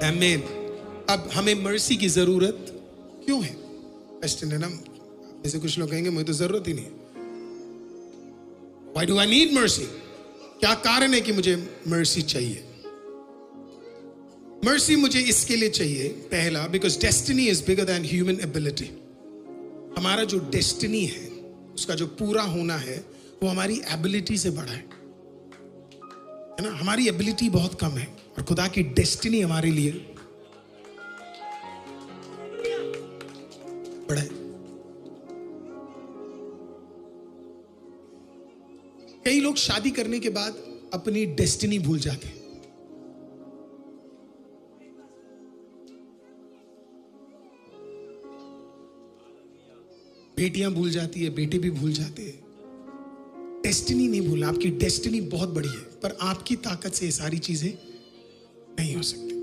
आमीन। अब हमें मर्सी की जरूरत क्यों है? क्वेश्चन है ना, ऐसे कुछ लोग कहेंगे मुझे तो जरूरत ही नहीं है। Why do I need mercy? क्या कारण है कि मुझे मर्सी चाहिए? मर्सी मुझे इसके लिए चाहिए, पहला, because destiny is bigger than human ability. हमारा जो डेस्टिनी है, उसका जो पूरा होना है, वो हमारी एबिलिटी से बड़ा है ना। हमारी एबिलिटी बहुत कम है और खुदा की डेस्टिनी हमारे लिए बड़ा है। कई लोग शादी करने के बाद अपनी डेस्टिनी भूल जाते हैं। बेटियां भूल जाती है, बेटे भी भूल जाते हैं। डेस्टिनी नहीं भूलना, आपकी डेस्टिनी बहुत बड़ी है, पर आपकी ताकत से ये सारी चीजें नहीं हो सकती।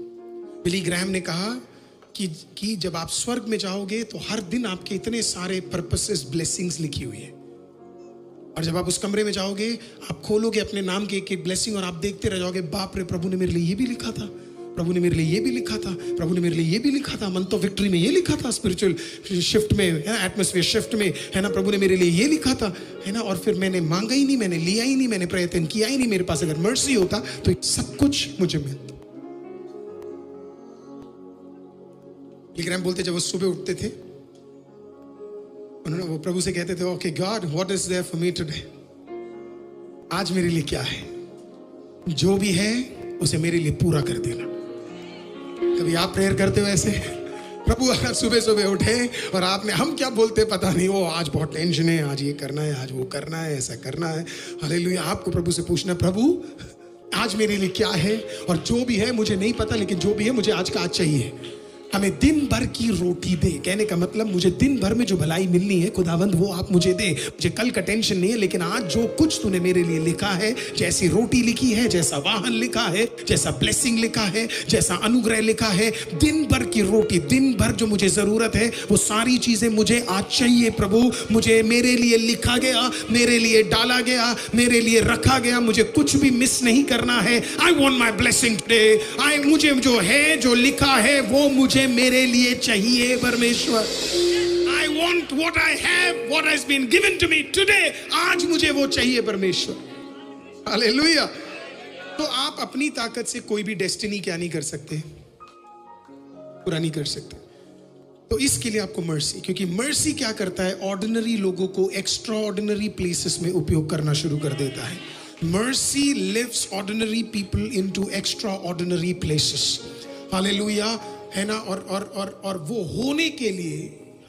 बिली ग्रैहम ने कहा कि जब आप स्वर्ग में जाओगे तो हर दिन आपके इतने सारे पर्पसेस, ब्लेसिंग्स लिखी हुई है, और जब आप उस कमरे में जाओगे, आप खोलोगे अपने नाम के एक एक ब्लेसिंग और आप देखते रह जाओगे, बाप रे, प्रभु ने मेरे लिए ये भी लिखा था, प्रभु ने मेरे लिए ये भी लिखा था, प्रभु ने मेरे लिए ये भी लिखा था, मन तो विक्ट्री में ये लिखा था, स्पिरिचुअल शिफ्ट में, है ना, एटमॉस्फेयर शिफ्ट में, है ना, प्रभु ने मेरे लिए ये लिखा था, है ना। और फिर मैंने मांगा ही नहीं, मैंने लिया ही नहीं, मैंने प्रयत्न किया ही नहीं। मेरे पास अगर मर्सी होता तो सब कुछ मुझे मिलता। बोलते जब वो सुबह उठते थे, उन्होंने वो प्रभु से कहते थे, okay God, what is there for me today? आज मेरे लिए क्या है? जो भी है उसे मेरे लिए पूरा कर देना। कभी आप प्रेयर करते हो ऐसे? प्रभु आप सुबह सुबह उठे और आपने, हम क्या बोलते पता नहीं, वो आज बहुत टेंशन है, आज ये करना है, आज वो करना है, ऐसा करना है। हालेलुया। आपको प्रभु से पूछना, प्रभु आज मेरे लिए क्या है? और जो भी है मुझे नहीं पता, लेकिन जो भी है मुझे आज का आज चाहिए। हमें दिन भर की रोटी दे। कहने का मतलब, मुझे दिन भर में जो भलाई मिलनी है खुदावंद, वो आप मुझे दे। मुझे कल का टेंशन नहीं है, लेकिन आज जो कुछ तूने मेरे लिए लिखा है, जैसी रोटी लिखी है, जैसा वाहन लिखा है, जैसा ब्लेसिंग लिखा है, जैसा अनुग्रह लिखा है, दिन भर की रोटी, दिन भर जो मुझे जरूरत है, वो सारी चीजें मुझे आज चाहिए। प्रभु मुझे, मेरे लिए लिखा गया, मेरे लिए डाला गया, मेरे लिए रखा गया, मुझे कुछ भी मिस नहीं करना है। I want my blessing today. मुझे जो है, जो लिखा है, वो मुझे मेरे लिए चाहिए परमेश्वर। I want what I have, what has been given to me today. आज मुझे वो चाहिए परमेश्वर। हालेलुया। तो आप अपनी ताकत से कोई भी डेस्टिनी क्या नहीं कर सकते, पूरा नहीं कर सकते। तो इसके लिए आपको मर्सी, क्योंकि मर्सी क्या करता है, ऑर्डिनरी लोगों को एक्स्ट्रा ऑर्डिनरी प्लेसेस में उपयोग करना शुरू कर देता है। Mercy lifts ordinary people into extra ordinary places. Hallelujah, है ना। और वो होने के लिए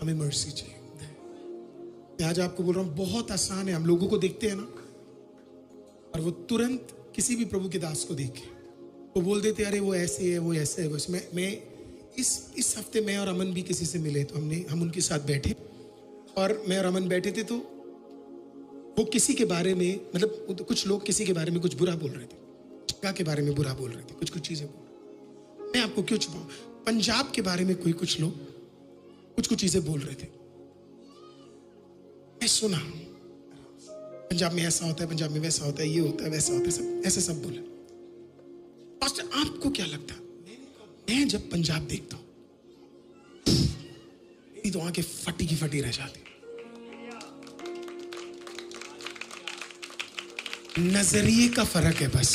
हमें मर्सी चाहिए। आज आपको बोल रहा हूं, बहुत आसान है। हम लोगों को देखते हैं ना, और वो तुरंत किसी भी प्रभु के दास को देखे वो बोल देते, अरे वो ऐसे है, वो ऐसे है। बस मैं इस हफ्ते मैं और अमन भी किसी से मिले, तो हम उनके साथ बैठे, और मैं और अमन बैठे थे, तो वो किसी के बारे में, मतलब कुछ लोग किसी के बारे में कुछ बुरा बोल रहे थे, जगह के बारे में बुरा बोल रहे थे, कुछ चीजें बोल। मैं आपको क्यों छुपाऊं, पंजाब के बारे में कुछ लोग कुछ चीजें बोल रहे थे। मैं सुना, पंजाब में ऐसा होता है, पंजाब में वैसा होता है, ये होता है, वैसा होता है, सब ऐसे सब बोले। पास्टर आपको क्या लगता? मैं जब पंजाब देखता हूं, मेरी तो आंखें फटी की फटी रह जाती। नजरिए का फर्क है बस।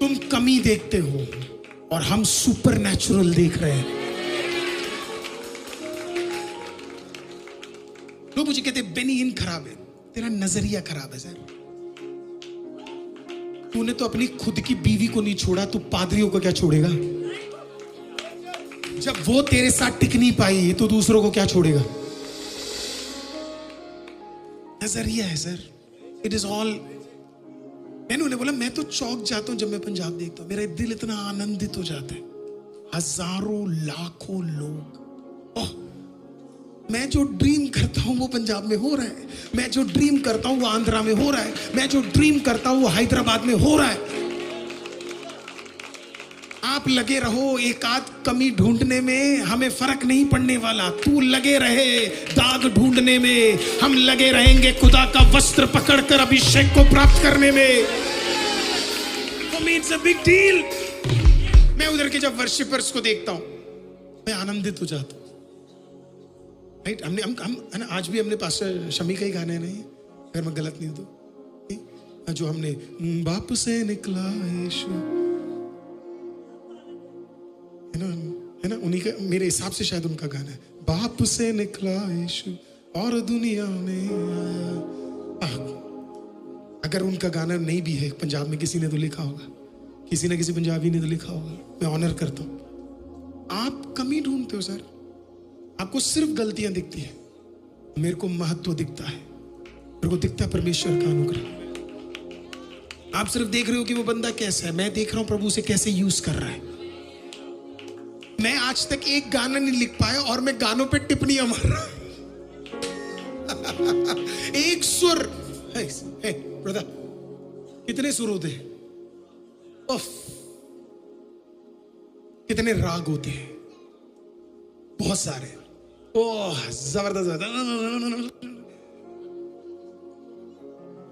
तुम कमी देखते हो और हम सुपर नेचुरल देख रहे हैं। लोग मुझे कहते बेनी इन खराब है, तेरा नजरिया खराब है सर। तूने तो अपनी खुद की बीवी को नहीं छोड़ा, तू पादरियों को क्या छोड़ेगा? जब वो तेरे साथ टिक नहीं पाई तो दूसरों को क्या छोड़ेगा? नजरिया है सर। It is all. मैंने उन्हें बोला, मैं तो चौंक जाता हूं जब मैं पंजाब देखता हूं, मेरा दिल इतना आनंदित हो जाता है। हजारों लाखों लोग, मैं जो ड्रीम करता हूं वो पंजाब में हो रहा है, मैं जो ड्रीम करता हूं वो आंध्रा में हो रहा है, मैं जो ड्रीम करता हूं वो हैदराबाद में हो रहा है। आप लगे रहो एक आध कमी ढूंढने में, हमें फर्क नहीं पड़ने वाला। तू लगे रहे दाग ढूंढने में, हम लगे रहेंगे खुदा का वस्त्र पकड़कर अभिषेक को प्राप्त करने में। For me it's a big deal। मैं उधर के जब वर्शिपर्स को देखता हूं मैं आनंदित हो जाता हूं। राइट, हम आज भी हमने पास्टर शमी का ही गाना है नहीं, अगर मैं गलत नहीं हूं तो, जो हमने बाप से निकला यीशु, है ना उन्हीं का, मेरे हिसाब से शायद उनका गाना है, बाप से निकला यीशु और दुनिया में आया। अगर उनका गाना नहीं भी है, पंजाब में किसी ने तो लिखा होगा, किसी ना किसी पंजाबी ने तो लिखा होगा, मैं ऑनर करता हूं। आप कमी ढूंढते हो सर, आपको सिर्फ गलतियां दिखती है, मेरे को महत्व दिखता है, मेरे को दिखता है परमेश्वर का अनुग्रह। आप सिर्फ देख रहे हो कि वो बंदा कैसा है, मैं देख रहा हूं प्रभु से कैसे यूज कर रहा है। मैं आज तक एक गाना नहीं लिख पाया और मैं गानों पे टिप्पणियां मार रहा हूं। एक सुर है ब्रदर, कितने सुर होते हैं, कितने राग होते हैं, बहुत सारे, ओह जबरदस्त।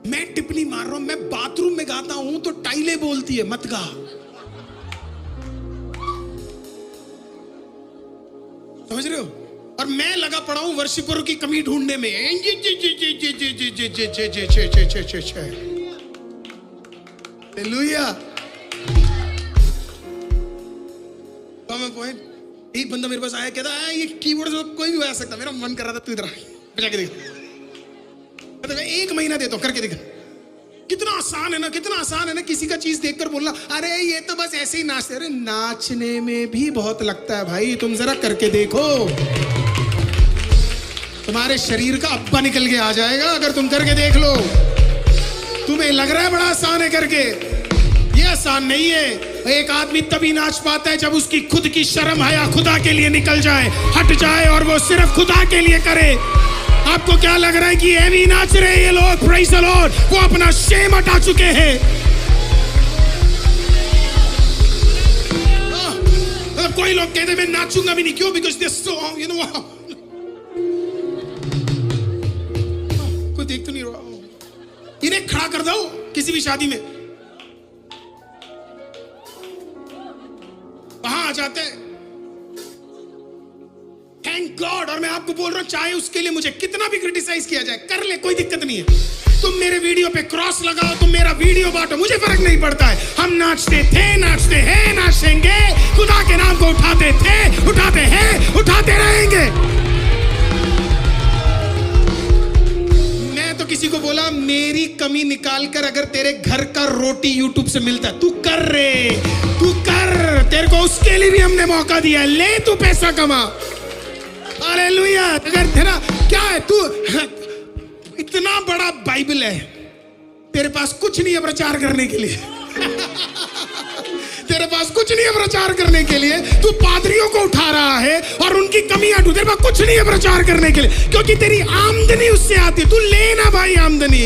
मैं टिप्पणी मार रहा हूं, मैं बाथरूम में गाता हूं तो टाइलें बोलती है मत गा, समझ रहे हो? और मैं लगा पड़ा हूं वर्शिपरों की कमी ढूंढने में। हालेलुया। पॉइंट, एक बंदा मेरे पास आया, कहता है ये कीबोर्ड से कोई भी बजा सकता, मेरा मन कर रहा था तू इधर बजा के देख, मैं 1 महीना देता हूं करके दिखा। कितना आसान है ना, कितना आसान है ना, किसी का चीज देखकर बोलना अरे ये तो बस ऐसे ही नाचते। अरे नाचने में भी बहुत लगता है भाई, तुम जरा करके देखो, तुम्हारे शरीर का अब्बा निकल के आ जाएगा अगर तुम करके देख लो। तुम्हें लग रहा है बड़ा आसान है करके, ये आसान नहीं है। एक आदमी तभी नाच पाता है जब उसकी खुद की शर्म हया खुदा के लिए निकल जाए, हट जाए और वो सिर्फ खुदा के लिए करे। आपको क्या लग रहा है कि ये भी नाच रहे हैं ये लोग? प्रेज़ द लॉर्ड, वो अपना शेम हटा चुके हैं। कोई लोग कहते मैं नाचूंगा भी नहीं, क्यों? Because they so you know, कोई देख तो नहीं रहा, इन्हें खड़ा कर दो किसी भी शादी में, वहां आ जाते हैं। Thank God. और मैं आपको बोल रहा हूं, चाहे उसके लिए मुझे कितना भी क्रिटिसाइज किया जाए, कर ले, कोई दिक्कत नहीं है। तुम मेरे वीडियो पे क्रॉस लगाओ, तुम मेरा वीडियो बांटो, मुझे फर्क नहीं पड़ता है। हम नाचते थे, नाचते हैं, नाचेंगे, खुदा के नाम को उठाते थे, उठाते हैं, उठाते रहेंगे। मैं तो किसी को बोला मेरी कमी निकाल कर अगर तेरे घर का रोटी यूट्यूब से मिलता है, तू कर रे, तू कर, तेरे को उसके लिए भी हमने मौका दिया, ले तू पैसा कमा। हालेलुया। अगर तेरा क्या है, तू इतना बड़ा बाइबल है, तेरे पास कुछ नहीं है प्रचार करने के लिए तेरे पास कुछ नहीं है प्रचार करने के लिए, तू पादरियों को उठा रहा है और उनकी कमियां ढूंढ, तेरे पास कुछ नहीं है प्रचार करने के लिए, क्योंकि तेरी आमदनी उससे आती है। तू लेना भाई आमदनी,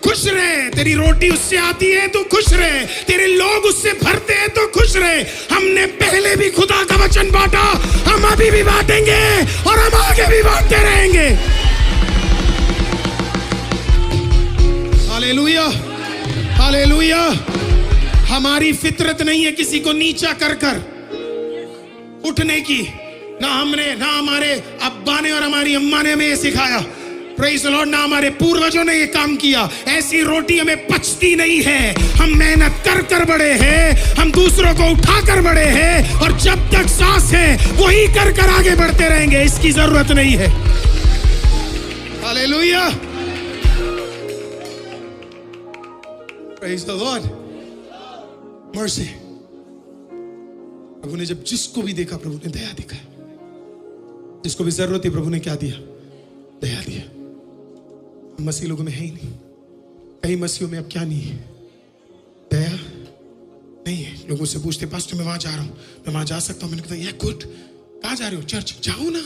खुश रहे, तेरी रोटी उससे आती है तो खुश रहे, तेरे लोग उससे भरते हैं तो खुश रहे। हमने पहले भी खुदा का वचन बांटा, हम अभी भी बांटेंगे और हम आगे भी बांटते रहेंगे। Hallelujah, hallelujah. हमारी फितरत नहीं है किसी को नीचा कर कर उठने की, ना हमने, ना हमारे अब्बा ने और हमारी अम्मा ने हमें सिखाया। प्रेज़ द लॉर्ड, ना हमारे पूर्वजों ने ये काम किया। ऐसी रोटी हमें पचती नहीं है। हम मेहनत कर कर बड़े हैं, हम दूसरों को उठा कर बड़े हैं, और जब तक सांस है वही कर कर आगे बढ़ते रहेंगे, इसकी जरूरत नहीं है। Hallelujah, praise the lord. Mercy. प्रभु ने जब जिसको भी देखा प्रभु ने दया दिखाई, जिसको भी जरूरत है प्रभु ने क्या दिया? दया दिया। मसीह लोगों में है ही नहीं, कई मसीहों में अब क्या नहीं है? दया नहीं है। लोगों से पूछते पास्टर मैं वहां जा रहा हूं, मैं वहां जा सकता हूं? मैंने कहा या गुड, कहां जा रहे हो? चर्च। जाओ ना,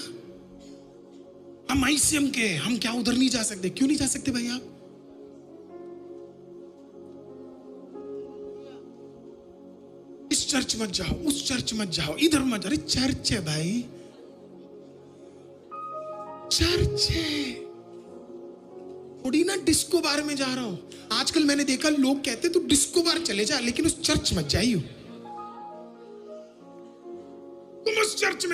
हम आईसीएम के, हम क्या उधर नहीं जा सकते? क्यों नहीं जा सकते भाई आप? इस चर्च मत जाओ, उस चर्च मत जाओ, इधर मत जाओ। अरे चर्च है भाई, चर्च है, थोड़ी ना डिस्को बार में जा रहा हूं। आजकल मैंने देखा लोग कहते तू डिस्को बार चले जा, लेकिन उस चर्च मत जाइयो।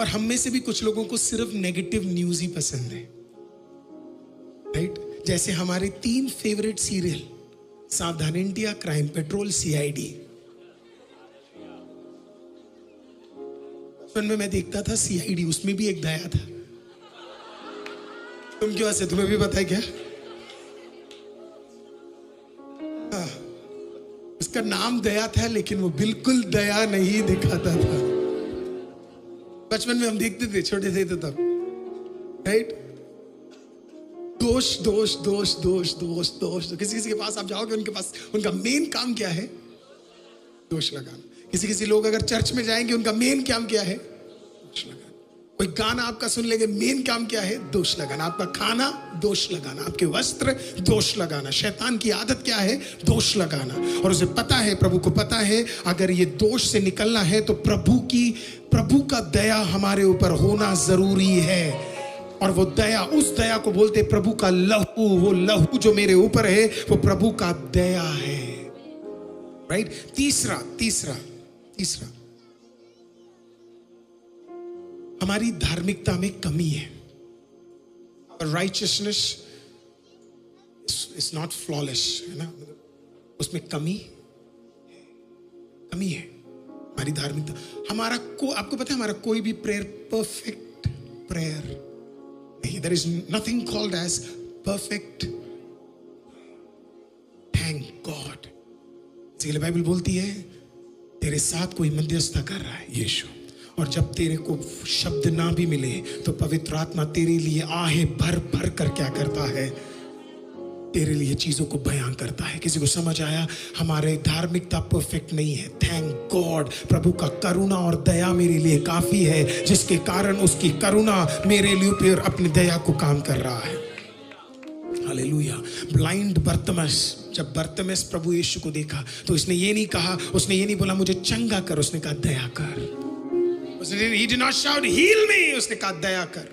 और हम में से भी कुछ लोगों को सिर्फ नेगेटिव न्यूज ही पसंद है, राइट? जैसे हमारे 3 फेवरेट सीरियल, सावधान इंडिया, क्राइम पेट्रोल, सीआईडी। बचपन में मैं देखता था सीआईडी, उसमें भी एक दया था। तुम क्यों हंसे, तुम्हें भी पता है क्या? हाँ, उसका नाम दया था लेकिन वो बिल्कुल दया नहीं दिखाता था। बचपन में हम देखते थे, छोटे थे तो तब, राइट? दोष दोष दोष दोष दोष दोष। किसी किसी के पास आप जाओगे, उनके पास उनका मेन काम क्या है? दोष लगाना। किसी किसी लोग अगर चर्च में जाएंगे, उनका मेन काम क्या है? दोष लगाना। कोई गाना आपका सुन लेंगे, मेन काम क्या है? दोष लगाना। आपका खाना, दोष लगाना। आपके वस्त्र, दोष लगाना। शैतान की आदत क्या है? दोष लगाना। और उसे पता है, प्रभु को पता है, अगर ये दोष से निकलना है तो प्रभु का दया हमारे ऊपर होना जरूरी है। और वो दया, उस दया को बोलते प्रभु का लहू। वो लहू जो मेरे ऊपर है वो प्रभु का दया है, राइट? तीसरा हमारी धार्मिकता में कमी है। राइचियसनेस इज नॉट फ्लॉलेस, है ना? उसमें कमी है हमारी धार्मिकता। आपको पता है, हमारा कोई भी प्रेयर परफेक्ट प्रेयर नहीं। There is nothing called as perfect. Thank God. इसलिए बाइबल बोलती है तेरे साथ कोई मध्यस्थता कर रहा है, यीशु। और जब तेरे को शब्द ना भी मिले तो पवित्र आत्मा तेरे लिए आहे भर भर कर क्या करता है? तेरे लिए चीजों को बयान करता है। किसी को समझ आया? हमारे धार्मिकता परफेक्ट नहीं है। थैंक गॉड, प्रभु का करुणा और दया मेरे लिए काफी है, जिसके कारण उसकी करुणा मेरे लिए फिर अपनी दया को काम कर रहा है। हालेलुया। ब्लाइंड बर्तमस, जब बर्तमस प्रभु यीशु को देखा तो उसने ये नहीं बोला मुझे चंगा कर, उसने कहा दया कर। He did not shout heal me, उसने कहा दया कर,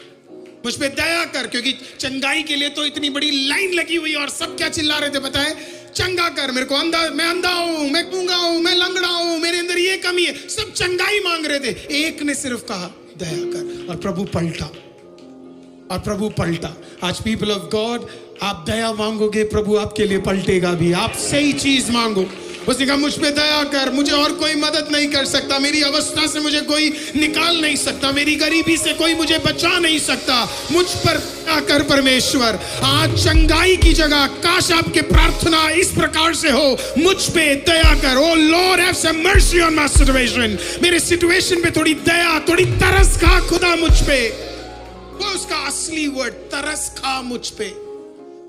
मुझ पे दया कर। क्योंकि चंगाई के लिए तो इतनी बड़ी लाइन लगी हुई और सब क्या चिल्ला रहे थे पता है? चंगा कर मेरे को, मैं अंधा हूं, मैं गूंगा हूं, मैं लंगड़ा हूं, मेरे अंदर ये कमी है। सब चंगाई मांग रहे थे, एक ने सिर्फ कहा दया कर। और प्रभु पलटा। आज पीपल ऑफ गॉड, आप दया मांगोगे, प्रभु आपके लिए पलटेगा भी। आप सही चीज मांगो। उसने कहा मुझ पे दया कर, मुझे और कोई मदद नहीं कर सकता, मेरी अवस्था से मुझे कोई निकाल नहीं सकता, मेरी गरीबी से कोई मुझे बचा नहीं सकता, मुझ पर दया कर परमेश्वर। आज चंगाई की जगह काश आपके प्रार्थना इस प्रकार से हो, मुझ पे दया कर। O lord have some mercy on my situation. मेरे सिचुएशन पे थोड़ी दया, थोड़ी तरस खा खुदा मुझ पे। वो उसका असली वर्ड, तरस खा मुझ पे।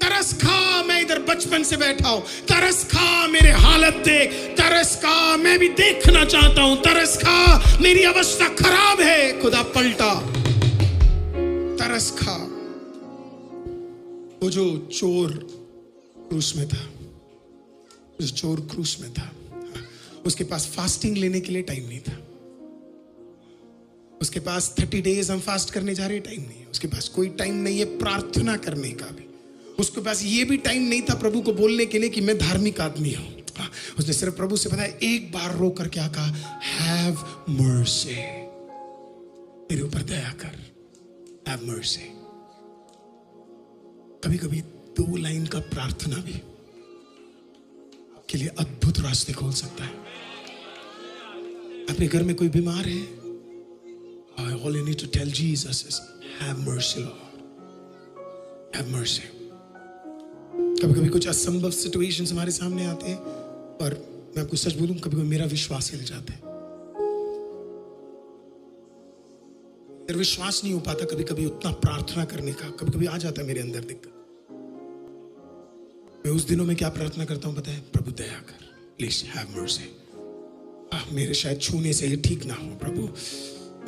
तरस खा, मैं इधर बचपन से बैठा हूं, तरस खा मेरे हालत देख, तरस खा मैं भी देखना चाहता हूं, तरस खा मेरी अवस्था खराब है। खुदा पलटा, तरस खा। वो जो चोर क्रूस में था, उसके पास फास्टिंग लेने के लिए टाइम नहीं था। उसके पास 30 डेज हम फास्ट करने जा रहे, टाइम नहीं है। उसके पास कोई टाइम नहीं है प्रार्थना करने का भी। उसके पास ये भी टाइम नहीं था प्रभु को बोलने के लिए कि मैं धार्मिक आदमी हूं। उसने सिर्फ प्रभु से बताया, एक बार रो कर क्या कहा? हैव मर्सी, मेरे ऊपर दया कर, हैव मर्सी। कभी कभी 2 लाइन का प्रार्थना भी आपके लिए अद्भुत रास्ते खोल सकता है। अपने घर में कोई बीमार है, all you need to tell Jesus is have mercy Lord, have mercy। कभी कभी कुछ असंभव सिचुएशंस हमारे सामने आते हैं और मैं आपको सच बोलूं, कभी कभी मेरा विश्वास हिल जाता है। मेरा विश्वास नहीं हो पाता कभी कभी उतना प्रार्थना करने का। कभी कभी आ जाता है मेरे अंदर दिक्कत। मैं उस दिनों में क्या प्रार्थना करता हूं पता है? प्रभु दया कर, प्लीज हैव मर्सी। मेरे शायद छूने से ये ठीक ना हो, प्रभु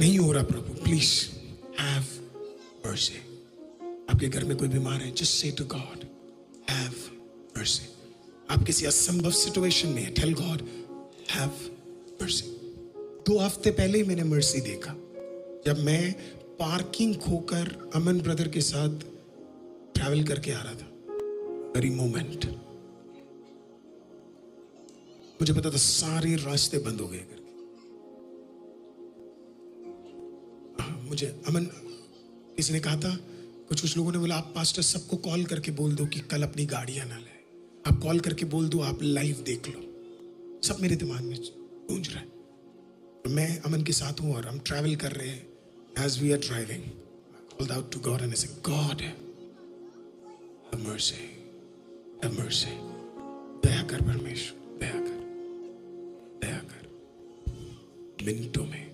नहीं हो रहा, प्रभु प्लीज हैव मर्सी। आपके घर में कोई बीमार है, just say to God have mercy. आप किसी असंभव सिचुएशन में, टेल गॉड हैव मर्सी। 2 हफ्ते पहले ही मैंने मर्सी देखा, जब मैं पार्किंग खोकर अमन ब्रदर के साथ ट्रैवल करके आ रहा था। वेरी मोमेंट, मुझे पता था सारे रास्ते बंद हो गए। मुझे अमन किसी ने कहा था, कुछ लोगों ने बोला आप पास्टर सबको कॉल करके बोल दो कि कल अपनी गाड़ियां ना लाए, आप कॉल करके बोल दो आप लाइव देख लो। सब मेरे दिमाग में गूंज रहा है। तो मैं अमन के साथ हूं और हम ट्रैवल कर रहे हैं। As we are driving, I called out to God and I said, God, have mercy, have mercy. दया कर परमेश्वर, दया कर, दया कर। मिनटों में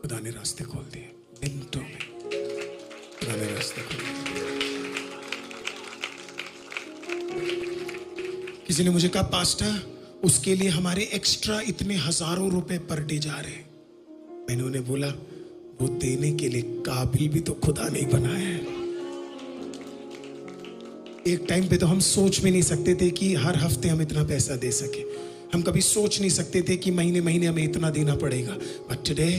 खुदा ने रास्ते खोल दिए, मिनटों में खुदा ने रास्ते खोल दिए। किसी ने मुझे कहा पास्टर उसके लिए हमारे एक्स्ट्रा इतने हजारों रुपए पर डे जा रहे हैं। मैंने उन्हें बोला वो देने के लिए काबिल भी तो खुदा नहीं बनाया है। एक टाइम पे तो हम सोच भी नहीं सकते थे कि हर हफ्ते हम इतना पैसा दे सके। हम कभी सोच नहीं सकते थे कि महीने महीने हमें इतना देना पड़ेगा। बट टुडे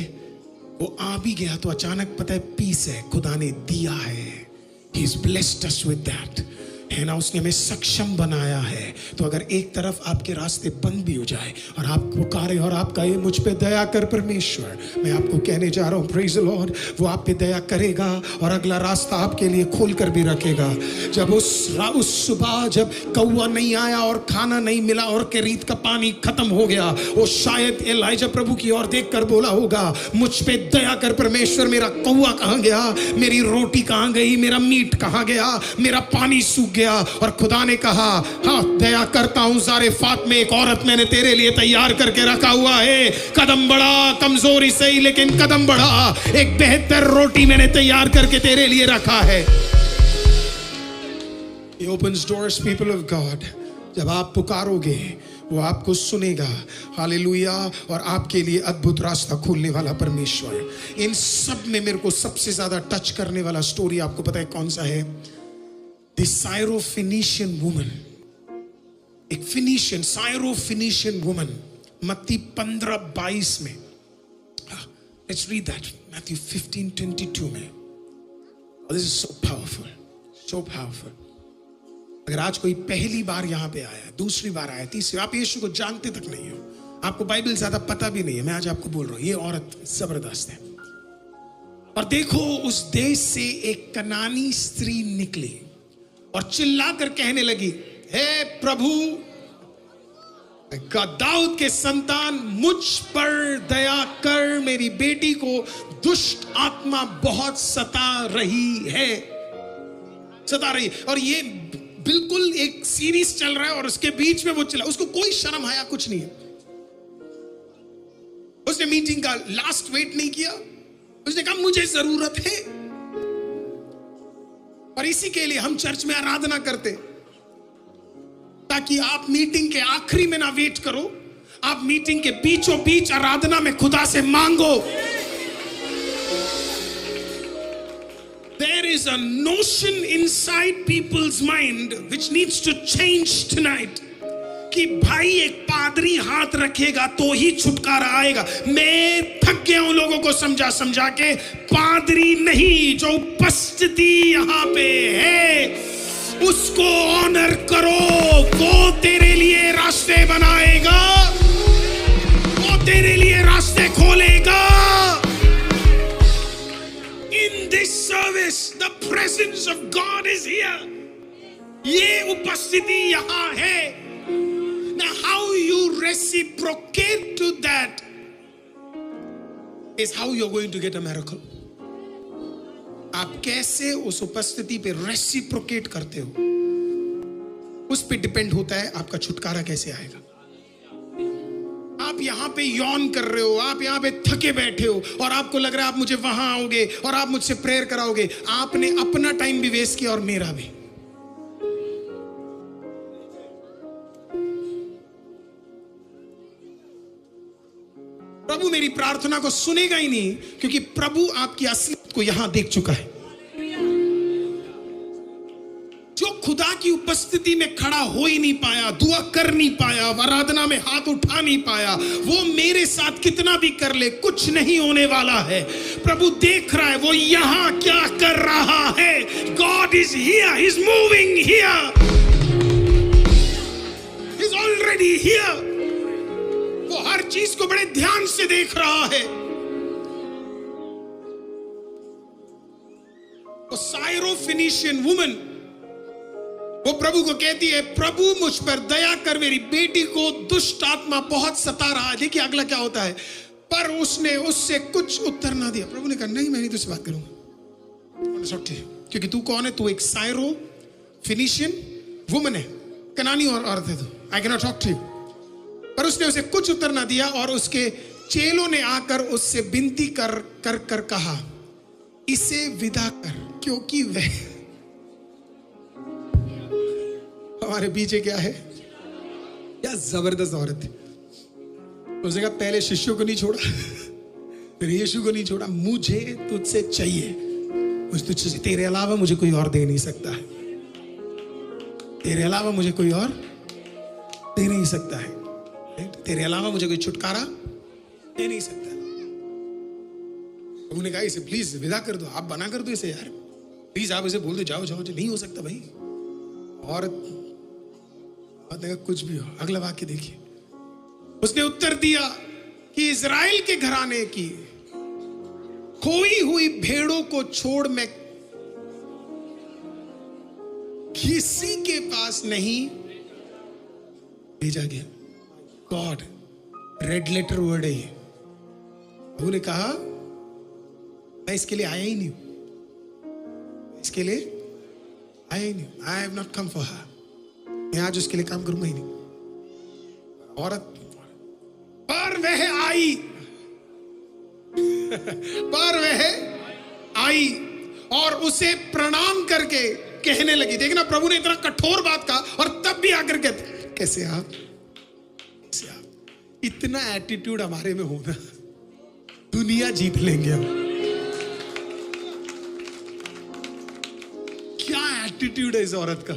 वो आ भी गया तो अचानक पता है पीस है, खुदा ने दिया है। He has blessed us with that, है ना, उसने हमें सक्षम बनाया है। तो अगर एक तरफ आपके रास्ते बंद भी हो जाए और आप पुकारे और आप कहे मुझ पे दया कर परमेश्वर, मैं आपको कहने जा रहा हूँ प्रेज द लॉर्ड, वो आप पे दया करेगा और अगला रास्ता आपके लिए खोल कर भी रखेगा। जब उस सुबह जब कौवा नहीं आया और खाना नहीं मिला और केरीत का पानी खत्म हो गया, वो शायद एलाइजा प्रभु की ओर देख कर बोला होगा मुझ पे दया कर परमेश्वर, मेरा कौवा कहाँ गया, मेरी रोटी कहाँ गई, मेरा मीट कहाँ गया, मेरा पानी सूख गया। और खुदा ने कहा हाँ दया करता हूं, ज़ारेफात में एक औरत मैंने तेरे लिए तैयार करके रखा हुआ है। कदम बढ़ा, कमजोरी सही लेकिन कदम बढ़ा, एक बेहतर रोटी मैंने तैयार करके तेरे लिए रखा है। He opens doors, people of God. जब आप पुकारोगे वो आपको सुनेगा। हालेलुया। और आपके लिए अद्भुत रास्ता खोलने वाला परमेश्वर। इन सब में मेरे को सबसे ज्यादा टच करने वाला स्टोरी आपको पता है कौन सा है? The Syrophoenician woman, एक फिनिशियन सायरोफिनिशियन वुमन, मत्ती 15:22 में। Let's read that, Matthew 15:22 में। This is so powerful, so powerful. अगर आज कोई पहली बार यहाँ पे आया, दूसरी बार आया, तीसरी, आप यीशु को जानते तक नहीं हो, आपको बाइबल ज्यादा पता भी नहीं है, मैं आज आपको बोल रहा हूँ ये औरत जबरदस्त है। और देखो उस देश से एक कनानी स्त्री निकली और चिल्लाकर कहने लगी, हे प्रभु दाऊद के संतान मुझ पर दया कर, मेरी बेटी को दुष्ट आत्मा बहुत सता रही है। और ये बिल्कुल एक सीरीज चल रहा है और उसके बीच में वो चिल्ला, उसको कोई शर्म आया कुछ नहीं है। उसने मीटिंग का लास्ट वेट नहीं किया, उसने कहा मुझे जरूरत है। और इसी के लिए हम चर्च में आराधना करते, ताकि आप मीटिंग के आखिरी में ना वेट करो, आप मीटिंग के बीचों बीच आराधना में खुदा से मांगो। There is a notion inside people's mind which needs to change tonight, कि भाई एक पादरी हाथ रखेगा तो ही छुटकारा आएगा। मैं थक गया हूं लोगों को समझा समझा के, पादरी नहीं, जो उपस्थिति यहाँ पे है उसको ऑनर करो, वो तेरे लिए रास्ते बनाएगा, वो तेरे लिए रास्ते खोलेगा। In this service the presence of God is here, ये उपस्थिति यहाँ है। Now how you reciprocate to that is how you're going to get a miracle. आप कैसे उस उपस्थिति पे रेसिप्रोकेट करते हो, उस पे डिपेंड होता है आपका छुटकारा कैसे आएगा। आप यहाँ पे यौन कर रहे हो, आप यहाँ पे थके बैठे हो और आपको लग रहा है आप मुझे वहां आओगे और आप मुझसे प्रेयर कराओगे। आपने अपना टाइम भी वेस्ट किया और मेरा भी। प्रभु मेरी प्रार्थना को सुनेगा ही नहीं, क्योंकि प्रभु आपकी असलियत को यहां देख चुका है। जो खुदा की उपस्थिति में खड़ा हो ही नहीं पाया, दुआ कर नहीं पाया, आराधना में हाथ उठा नहीं पाया, वो मेरे साथ कितना भी कर ले कुछ नहीं होने वाला है। प्रभु देख रहा है वो यहां क्या कर रहा है। God is here, He's moving here, He's already here। वो हर चीज को बड़े ध्यान से देख रहा है। साइरोफिनिशियन वुमन, वो प्रभु को कहती है, प्रभु मुझ पर दया कर, मेरी बेटी को दुष्ट आत्मा बहुत सता रहा है। देखिए अगला क्या होता है, पर उसने उससे कुछ उत्तर ना दिया। प्रभु ने कहा, नहीं मैं नहीं तुझसे बात करूंगा, क्योंकि तू कौन है? तू एक साइरो फिनिशियन वुमन है, कनानी और औरत है तू, I can not talk to you. पर उसने उसे कुछ उत्तर ना दिया और उसके चेलों ने आकर उससे विनती कर कहा, इसे विदा कर, क्योंकि वह हमारे पीछे क्या है। क्या जबरदस्त औरत है। उसने कहा, पहले शिष्यों को नहीं छोड़ा, फिर यीशु को नहीं छोड़ा, मुझे तुझसे चाहिए, मुझे तुझसे, तेरे अलावा मुझे कोई और दे नहीं सकता है, तेरे अलावा मुझे कोई और दे नहीं सकता है, तेरे अलावा मुझे कोई छुटकारा दे नहीं सकता। उन्होंने कहा, इसे प्लीज विदा कर दो, आप बना कर दो इसे यार, प्लीज आप इसे बोल दो, जाओ जाओ। नहीं हो सकता भाई। औरत कुछ भी हो। अगला वाक्य देखिए, उसने उत्तर दिया कि इजराइल के घराने की खोई हुई भेड़ों को छोड़ मैं किसी के पास नहीं भेजा गया। गॉड, रेड लेटर वर्ड है ये। प्रभु ने कहा, मैं इसके लिए आया ही नहीं हूं, इसके लिए आया ही नहीं, I have not come for her, मैं आज उसके लिए काम करूंगा ही नहीं। औरत, पर वह आई पर वह आई और उसे प्रणाम करके कहने लगी। देखना, प्रभु ने इतना कठोर बात कहा और तब भी आकर कहते, कैसे आप, कैसे आप। इतना एटीट्यूड हमारे में होना, दुनिया जीत लेंगे हम। क्या एटीट्यूड है इस औरत का।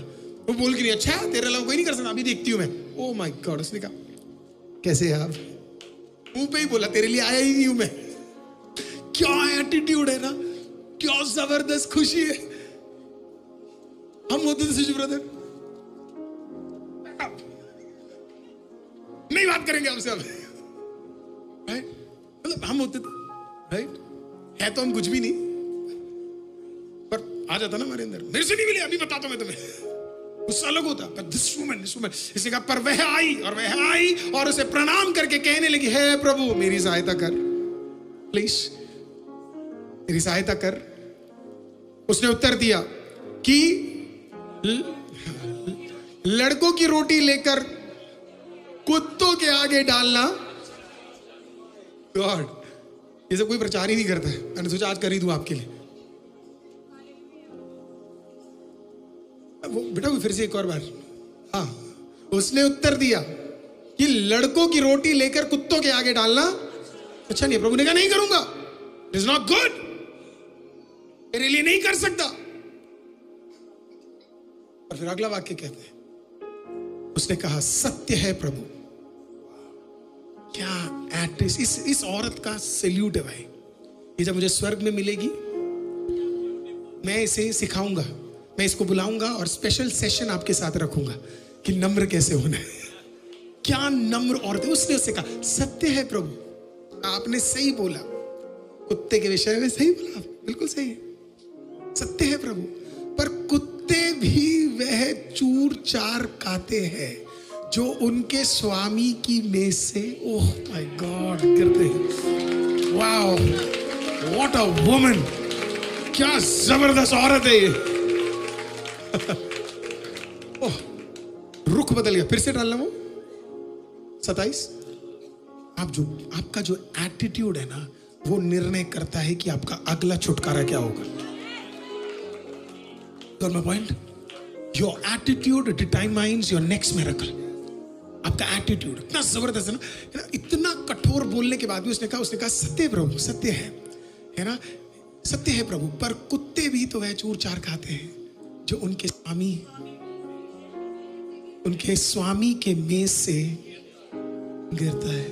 वो बोल के नहीं, अच्छा तेरे अलावा कोई नहीं कर सकता, अभी देखती हूं मैं। Oh my God. उसने कहा, कैसे आप, मुंह पे ही बोला, तेरे लिए आया ही नहीं हूं मैं। क्या एटीट्यूड है ना, क्या जबरदस्त खुशी है। हम होते थे सुजी ब्रदर, नहीं बात करेंगे आपसे अब, राइट? मतलब हम होते थे, राइट? है तो हम कुछ भी नहीं, पर आ जाता ना हमारे अंदर, मेरे से नहीं मिले, अभी बताता हूं मैं तुम्हें, उससे अलग होता। पर दिस वुमन, इसने कहा, पर वह आई और उसे प्रणाम करके कहने लगी, हे प्रभु मेरी सहायता कर, प्लीज मेरी सहायता कर। उसने उत्तर दिया कि लड़कों की रोटी लेकर कुत्तों के आगे डालना। गॉड, ये सब कोई प्रचार ही नहीं करता है, मैंने सोचा आज कर ही दूं आपके लिए। वो बेटा फिर से एक और बार, हाँ। उसने उत्तर दिया कि लड़कों की रोटी लेकर कुत्तों के आगे डालना अच्छा नहीं है। प्रभु ने कहा, नहीं करूंगा, इट इज नॉट गुड, तेरे लिए नहीं कर सकता। और फिर अगला वाक्य कहते हैं, उसने कहा, सत्य है प्रभु। क्या एट्रिस, इस औरत का सैल्यूट है भाई। ये जब मुझे स्वर्ग में मिलेगी, मैं इसे सिखाऊंगा, मैं इसको बुलाऊंगा और स्पेशल सेशन आपके साथ रखूंगा कि नम्र कैसे होना है। क्या नम्र औरत है। उसने उससे कहा, सत्य है प्रभु, आपने सही बोला, कुत्ते के विषय में सही बोला, बिल्कुल सही है, सत्य है प्रभु, पर कुत्ते भी वह चूर चार खाते हैं जो उनके स्वामी की मेज से, ओह माय गॉड, गिरते हैं। वाओ, व्हाट अ वुमन, क्या जबरदस्त औरत है ये। ओह, रुख बदल गया। फिर से डालना वो 27। आपका जो एटीट्यूड है ना, वो निर्णय करता है कि आपका अगला छुटकारा क्या होगा। Got my point? Your attitude determines your next miracle. आपका एटीट्यूड इतना जबरदस्त है ना, इतना कठोर बोलने के बाद भी उसने कहा सत्य प्रभु, सत्य है ना, सत्य है प्रभु, पर कुत्ते भी तो वह चूर चार खाते हैं जो उनके स्वामी के मेज से गिरता है।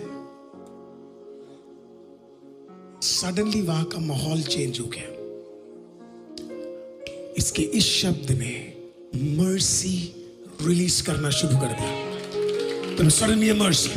सडनली वहां का माहौल चेंज हो गया। इसके इस शब्द ने मर्सी रिलीज करना शुरू कर दिया। तो सडनली मर्सी,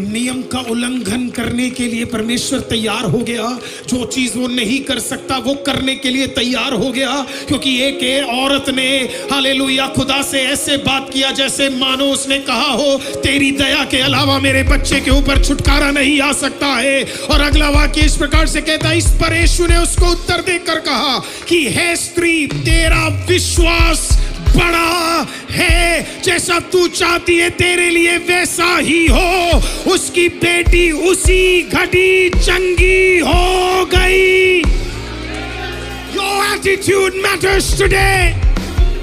नियम का उल्लंघन करने के लिए परमेश्वर तैयार हो गया। जो चीज वो नहीं कर सकता वो करने के लिए तैयार हो गया, क्योंकि एक औरत ने हालेलुया खुदा से ऐसे बात किया जैसे मानो उसने कहा हो तेरी दया के अलावा मेरे बच्चे के ऊपर छुटकारा नहीं आ सकता है। और अगला वाक्य इस प्रकार से कहता है, इस पर यीशु ने उसको उत्तर देकर कहा कि हे स्त्री, तेरा विश्वास बड़ा है, जैसा तू चाहती है तेरे लिए वैसा ही हो। उसकी बेटी उसी घड़ी चंगी हो गई। Your attitude matters today.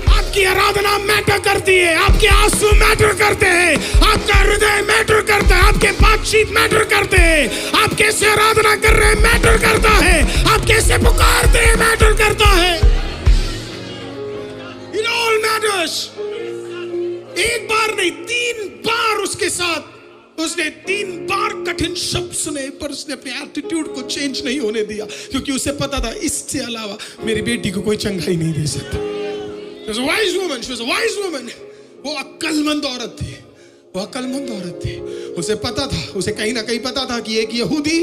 आपकी आराधना मैटर करती है, आपके आंसू मैटर करते हैं, आपका हृदय मैटर करता है, आपके बातचीत मैटर करते हैं, आप कैसे आराधना कर रहे हैं मैटर करता है, आप कैसे पुकारते हैं मैटर करता है। It all matters. एक बार नहीं, 3 बार उसके साथ उसने 3 बार कठिन शब्द सुने, पर उसने अपने एटीट्यूड को चेंज नहीं होने दिया, क्योंकि उसे पता था इससे अलावा मेरी बेटी को कोई चंगाई नहीं दे सकता। She was a wise woman. She was a wise woman. वो अक्लमंद औरत थी, वो अक्लमंद औरत थी। उसे पता था, उसे कहीं ना कहीं पता था कि एक यहूदी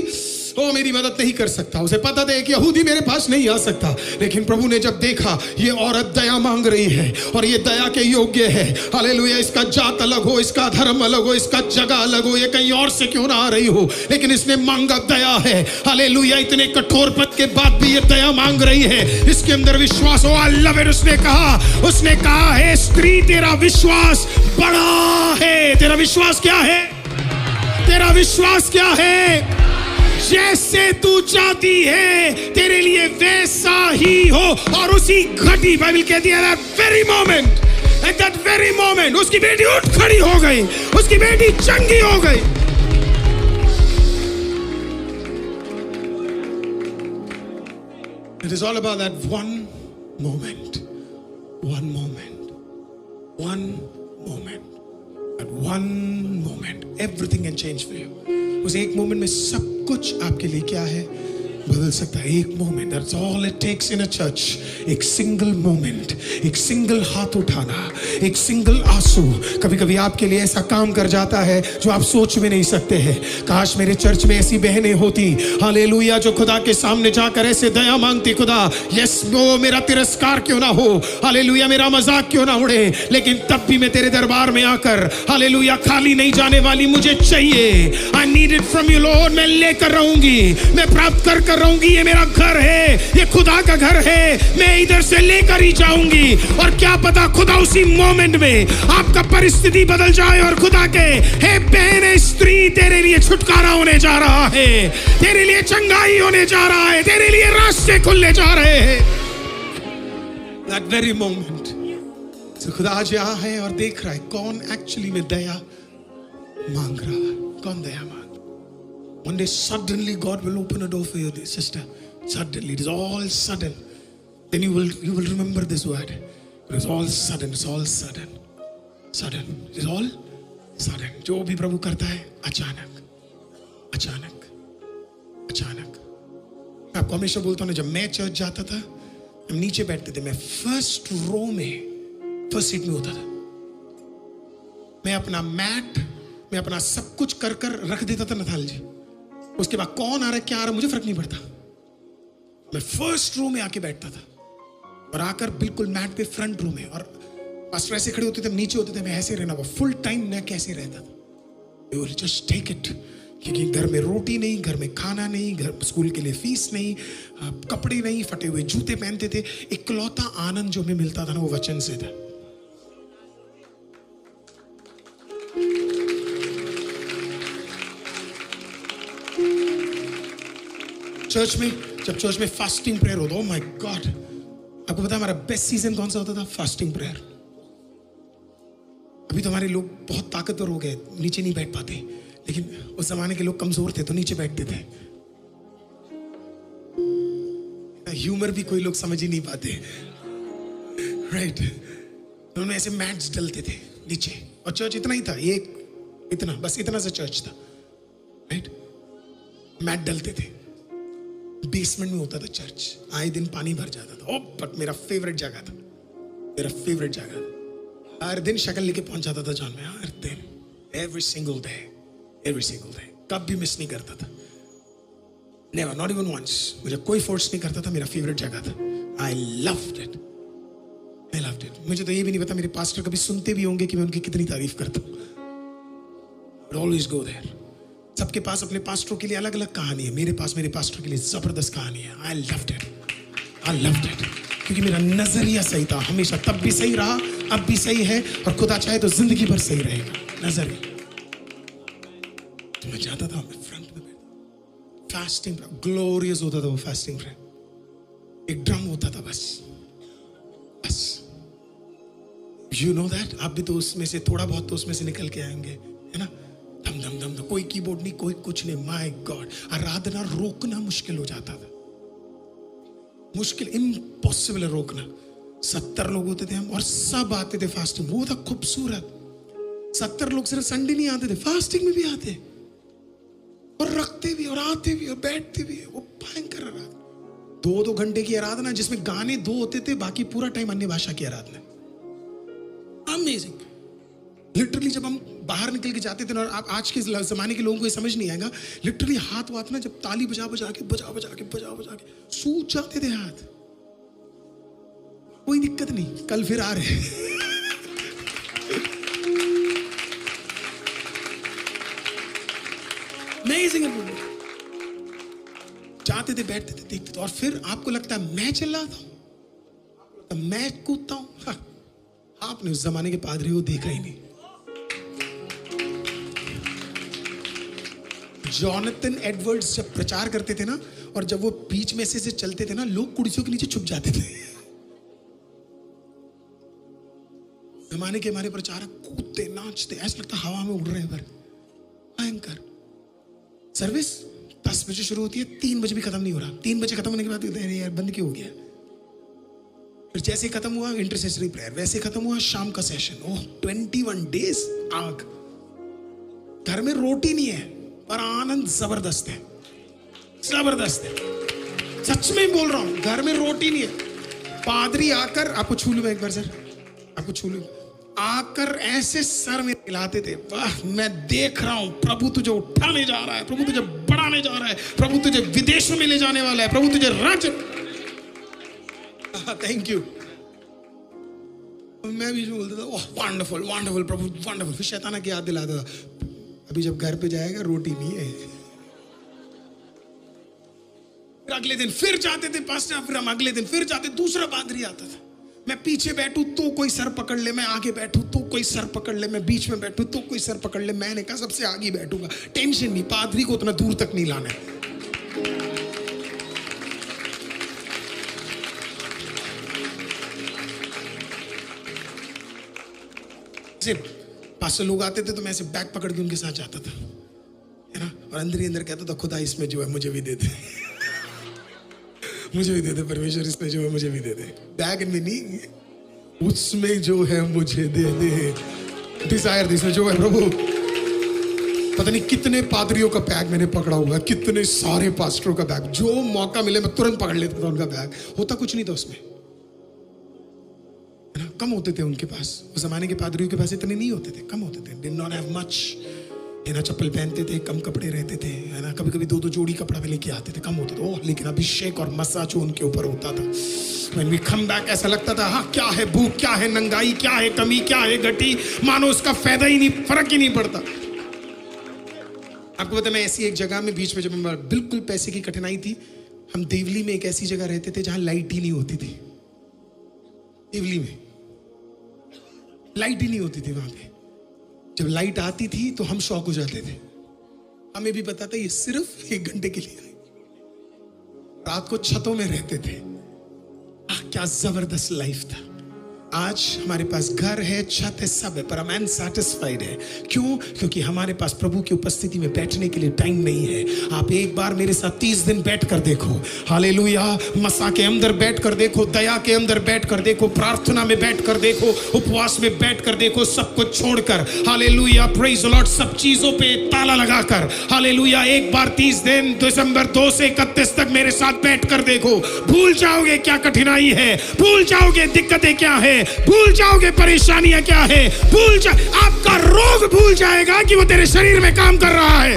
वो मेरी मदद नहीं कर सकता। उसे पता था कि यहूदी मेरे पास नहीं आ सकता। लेकिन प्रभु ने जब देखा ये औरत दया मांग रही है और ये दया के योग्य है, हालेलुया, इसका जात अलग हो, इसका धर्म अलग हो, इसका जगह अलग हो, ये कहीं और से क्यों ना आ रही हो, लेकिन इसने मांगा दया है। हालेलुया, इतने कठोर पद के बाद भी ये दया मांग रही है, इसके अंदर विश्वास हो। अल्लाह फिर उसने कहा हे स्त्री, तेरा विश्वास बड़ा है। तेरा विश्वास क्या है? तेरा विश्वास क्या है? जैसे तू चाहती है तेरे लिए वैसा ही हो। और उसी घड़ी बाइबल कहती है at that very moment उसकी बेटी उठ खड़ी हो गई, उसकी बेटी चंगी हो गई। It is all about that one moment. At one moment everything can change for you. उस एक मोमेंट में सब कुछ आपके लिए क्या है? बदल सकता है। एक moment, that's all it takes in a church. एक सिंगल मोमेंट, एक सिंगल हाथ उठाना, एक सिंगल आंसू कभी कभी आपके लिए ऐसा काम कर जाता है जो आप सोच भी नहीं सकते हैं। काश मेरे चर्च में ऐसी बहनें होती, हालेलुया, जो खुदा के सामने जाकर ऐसे दया मांगती, खुदा यस वो मेरा तिरस्कार क्यों ना हो, हालेलुया, मेरा मजाक क्यों ना उड़े, लेकिन तब भी मैं तेरे दरबार में आकर हालेलुया खाली नहीं जाने वाली, मुझे चाहिए। I need it from you Lord. मैं लेकर रहूंगी, मैं प्राप्त कर रहूंगी। ये मेरा घर है, ये खुदा का घर है, मैं इधर से लेकर ही जाऊंगी। और क्या पता खुदा उसी मोमेंट में आपका परिस्थिति बदल जाए और खुदा के हे बहन स्त्री, तेरे लिए छुटकारा होने जा रहा है, तेरे लिए चंगाई होने जा रहा है, तेरे लिए रास्ते खुलने जा रहे हैं। That very moment तो खुदा आज यहाँ है और देख रहा है कौन एक्चुअली में दया मांग रहा है, कौन दया मांग। One day suddenly God will open a door for you, sister. Suddenly, it is all sudden. Then you will remember this word. It is all sudden. It's all sudden. Sudden. It is all sudden. जो भी प्रभु करता है अचानक, अचानक, अचानक। मैं आपको हमेशा बोलता हूँ ना, जब मैं चर्च जाता था, हम नीचे बैठते थे, मैं फर्स्ट रो में, फर्स्ट सीट में होता था। मैं अपना मैट, मैं अपना सब कुछ कर रख देता था नथाल जी। उसके बाद कौन आ रहा है क्या आ रहा है मुझे फर्क नहीं पड़ता। मैं फर्स्ट रो में आके बैठता था और आकर बिल्कुल मैट पे फ्रंट रो में, और पास्टर ऐसे खड़े होते थे, नीचे होते थे, मैं ऐसे रहना, वो फुल टाइम मैं कैसे रहता था। यू जस्ट टेक इट, क्योंकि घर में रोटी नहीं, घर में खाना नहीं, घर स्कूल के लिए फीस नहीं, कपड़े नहीं, फटे हुए जूते पहनते थे। इकलौता आनंद जो हमें मिलता था ना, वो वचन से था। चर्च में, जब चर्च में फास्टिंग प्रेयर होता, ओह माय गॉड, आपको पता है हमारा बेस्ट सीजन कौन सा होता था? Fasting prayer. अभी तो हमारे लोग बहुत ताकतवर हो गए, नीचे नहीं बैठ पाते, लेकिन उस जमाने के लोग कमजोर थे तो नीचे बैठते थे। ह्यूमर भी कोई लोग समझ ही नहीं पाते, राइट? उन्होंने ऐसे मैट्स डलते थे नीचे, और चर्च इतना ही था, एक इतना, बस इतना सा चर्च था, राइट? मैट डलते थे, बेसमेंट में होता था चर्च, आए दिन पानी भर जाता था। ओ बट मेरा फेवरेट जगह था, मेरा फेवरेट जगह। हर दिन शक्ल लेके पहुंच जाता था जॉन में, हर दिन, every single day, every single day, कभी मिस नहीं करता था, नेवर, नॉट इवन वंस। मुझे कोई फोर्स नहीं करता था, मेरा फेवरेट जगह था। I loved it, I loved it. मुझे तो ये भी नहीं पता मेरे पास्टर कभी सुनते भी होंगे कि मैं उनकी कितनी तारीफ करता हूँ। Always go there. सबके पास अपने पास्टरों के लिए अलग अलग कहानी है, मेरे पास मेरे पास्टर के लिए जबरदस्त कहानी है। I loved it, I loved it, क्योंकि मेरा नजरिया सही था हमेशा, तब भी सही रहा, अब भी सही है, और खुदा चाहे तो जिंदगी भर सही रहेगा नजरिया। तो मैं जाता था, मैं फ्रंट में फास्टिंग, ग्लोरियस होता था वो फास्टिंग प्रेयर। एक ड्रम होता था बस, बस। यू नो दैट, आप भी तो उसमें से थोड़ा बहुत तो उसमें से निकल के आएंगे, है ना? धम धम धम धम, कोई कीबोर्ड नहीं, कोई कुछ नहीं। माय गॉड, आराधना रोकना मुश्किल हो जाता था, मुश्किल, इम्पॉसिबल है रोकना। 70 लोग होते थे हम, और सब आते थे फास्टिंग। वो था खूबसूरत, 70 लोग सिर्फ संडे नहीं आते थे, फास्टिंग में भी आते, और रखते भी, और आते भी, और बैठते भी। वो भयंकर आराधना, 2-2 घंटे की आराधना, जिसमें गाने 2 होते थे, बाकी पूरा टाइम अन्य भाषा की आराधना। अमेजिंग। लिटरली जब हम बाहर निकल के जाते थे ना, और आप आज के जमाने के लोगों को ये समझ नहीं आएगा, लिटरली हाथ वाथ ना, जब ताली बजा बजा के सूज जाते थे हाथ। कोई दिक्कत नहीं, कल फिर आ रहे हैं। Amazing, जाते थे, बैठते थे, देखते थे, और फिर आपको लगता है मैं चिल्लाता हूं, मैं कूदता हूं। हाँ, आपने उस जमाने के पादरी को देखा ही नहीं। जॉनथन एडवर्ड्स जब प्रचार करते थे ना, और जब वो बीच में से चलते थे ना, लोग कुर्सियों के नीचे छुप जाते थे। जमाने के हमारे प्रचारक कूदते, नाचते, ऐसा लगता हवा में उड़ रहे हैं। भयंकर। सर्विस 10 बजे शुरू होती है, 3 बजे भी खत्म नहीं हो रहा। 3 बजे खत्म होने के बाद यार बंद क्यों हो गया? फिर जैसे खत्म हुआ इंटरसेसरी प्रेयर, वैसे खत्म हुआ शाम का सेशन। ओह, 21 डेज आग। घर में रोटी नहीं है, पर आनंद जबरदस्त है, जबरदस्त है। सच में बोल रहा हूं, घर में रोटी नहीं है। पादरी आकर, आपको छू लूं मैं एक बार सर, आपको छू लूं, आकर ऐसे सर में हिलाते थे, वाह मैं देख रहा हूं, प्रभु तुझे उठाने जा रहा है, प्रभु तुझे बढ़ाने जा रहा है, प्रभु तुझे विदेशों में ले जाने वाला है, प्रभु तुझे राज्य। Thank you. मैं भी बोलता था, ओह वंडरफुल वंडरफुल प्रभु वंडरफुल। फिर शैतान की याद दिलाता था, अभी जब घर पे जाएगा रोटी नहीं है। फिर अगले दिन फिर जाते थे पास्टर, फिर हम अगले दिन फिर जाते, दूसरा पादरी आता था। मैं पीछे बैठूं तो कोई सर पकड़ ले, मैं आगे बैठूं तो कोई सर पकड़ ले, मैं बीच में बैठूं तो कोई सर पकड़ ले। मैंने कहा सबसे आगे बैठूंगा, टेंशन नहीं, पादरी को उतना दूर तक नहीं लाना है। पास्टर लोग आते थे तो मैं ऐसे बैग पकड़ के उनके साथ जाता था, है ना, और अंदर ही अंदर कहता था, खुदा इसमें जो है मुझे भी दे दे, मुझे भी दे दे परमेश्वर, इसमें जो है मुझे भी दे दे। बैग में नहीं, उसमें जो है मुझे दे दे। डिजायर इसमें जो है प्रभु। पता नहीं कितने पादरियों का बैग मैंने पकड़ा हुआ, कितने सारे पास्टरों का बैग, जो मौका मिले मैं तुरंत पकड़ लेता था उनका बैग। होता कुछ नहीं था उसमें, है ना, कम होते थे उनके पास। उस जमाने के पादरियों के पास इतने नहीं होते थे, कम होते थे, डिड नॉट हैव मच, है ना। चप्पल पहनते थे, कम कपड़े रहते थे, है ना। कभी कभी 2-2 जोड़ी कपड़ा भी लेके आते थे, कम होते थे। ओह, लेकिन अभिषेक और मसा जो उनके ऊपर होता था, When we come back, ऐसा लगता था, हाँ क्या है भूख, क्या है नंगाई, क्या है कमी, क्या है घटी, मानो उसका फायदा ही नहीं, फर्क ही नहीं पड़ता। आपको पता है, मैं ऐसी एक जगह में बीच में, जब बिल्कुल पैसे की कठिनाई थी, हम देवली में एक ऐसी जगह रहते थे जहां लाइट ही नहीं होती थी। देवली में लाइट ही नहीं होती थी। वहां पे जब लाइट आती थी तो हम शॉक हो जाते थे। हमें भी पता था ये सिर्फ 1 घंटे के लिए। रात को छतों में रहते थे। क्या जबरदस्त लाइफ था। आज हमारे पास घर है, छत है, सब है, पर हम अनसैटिस्फाइड है। क्यों? क्योंकि हमारे पास प्रभु की उपस्थिति में बैठने के लिए टाइम नहीं है। आप एक बार मेरे साथ 30 दिन बैठ कर देखो, हालेलुया। मसा के अंदर बैठ कर देखो, दया के अंदर बैठ कर देखो, प्रार्थना में बैठ कर देखो, उपवास में बैठ कर देखो, सब कुछ छोड़कर, हालेलुया, प्रेज द लॉर्ड, सब चीजों पे ताला लगाकर, हालेलुया, एक बार 30 दिन दिसंबर 2 से 31 तक मेरे साथ बैठ कर देखो। भूल जाओगे क्या कठिनाई है, भूल जाओगे दिक्कतें क्या है, है, भूल जाओगे परेशानियां क्या है, आपका रोग भूल जाएगा कि वो तेरे शरीर में काम कर रहा है।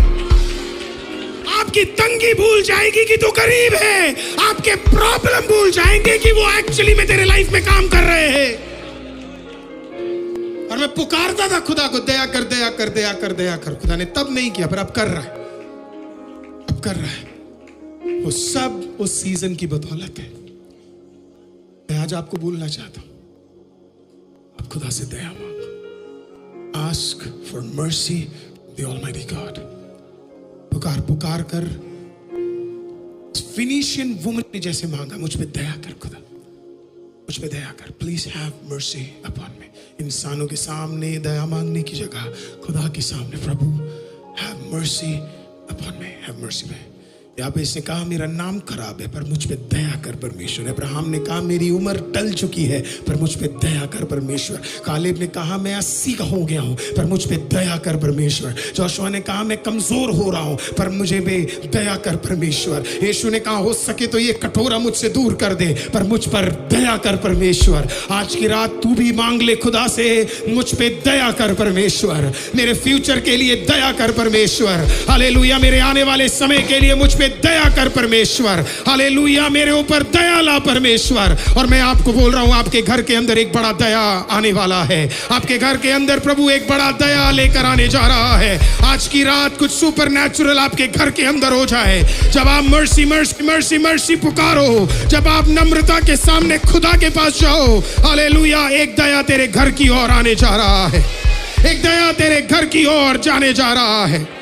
आपकी तंगी भूल जाएगी कि तू गरीब है। आपके प्रॉब्लम भूल जाएंगे कि वो एक्चुअली में तेरे लाइफ में काम कर रहे हैं। और मैं पुकारता था खुदा को, दया कर, दया कर, दया कर, दया कर। खुदा ने तब नहीं किया, पर अब कर रहा है, अब कर रहा है। वो सब उस सीजन की बदौलत है। मैं आज आपको बोलना चाहता हूं, अब खुदा से दया मांगो। Ask for mercy the almighty God. पुकार पुकार कर फिनिशियन वुमन ने जैसे मांगा, मुझ पे दया कर खुदा, मुझ पे दया कर, प्लीज हैव मर्सी अपॉन मी। इंसानों के सामने दया मांगने की जगह खुदा के सामने, प्रभु have mercy upon me, have mercy me. यहाँ पे इसने कहा मेरा नाम खराब है पर मुझ पे दया कर परमेश्वर। अब्राहम ने कहा मेरी उम्र टल चुकी है पर मुझ पे दया कर परमेश्वर। कालेब ने कहा मैं 80 का हो गया हूँ पर मुझ पे दया कर परमेश्वर। जोशुआ ने कहा मैं कमजोर हो रहा हूँ पर मुझे भी दया कर परमेश्वर। यीशु ने कहा हो सके तो ये कटोरा मुझसे दूर कर दे पर मुझ पर दया कर परमेश्वर। आज की रात तू भी मांग ले खुदा से, मुझ पे दया कर परमेश्वर, मेरे फ्यूचर के लिए दया कर परमेश्वर। हालेलुया, मेरे आने वाले समय के लिए मुझ पे दया कर परमेश्वर। हालेलुया, मेरे ऊपर दया ला परमेश्वर। और मैं आपको बोल रहा हूं आपके घर के अंदर एक बड़ा दया आने वाला है। आपके घर के अंदर प्रभु एक बड़ा दया लेकर आने जा रहा है। आज की रात कुछ सुपरनैचुरल आपके घर के अंदर हो जाए। जब आप मर्सी मर्सी मर्सी मर्सी पुकारो, जब आप नम्रता के सामने खुदा के पास जाओ, हालेलुया, एक दया तेरे घर की ओर आने जा रहा है, एक दया तेरे घर की ओर जाने जा रहा है।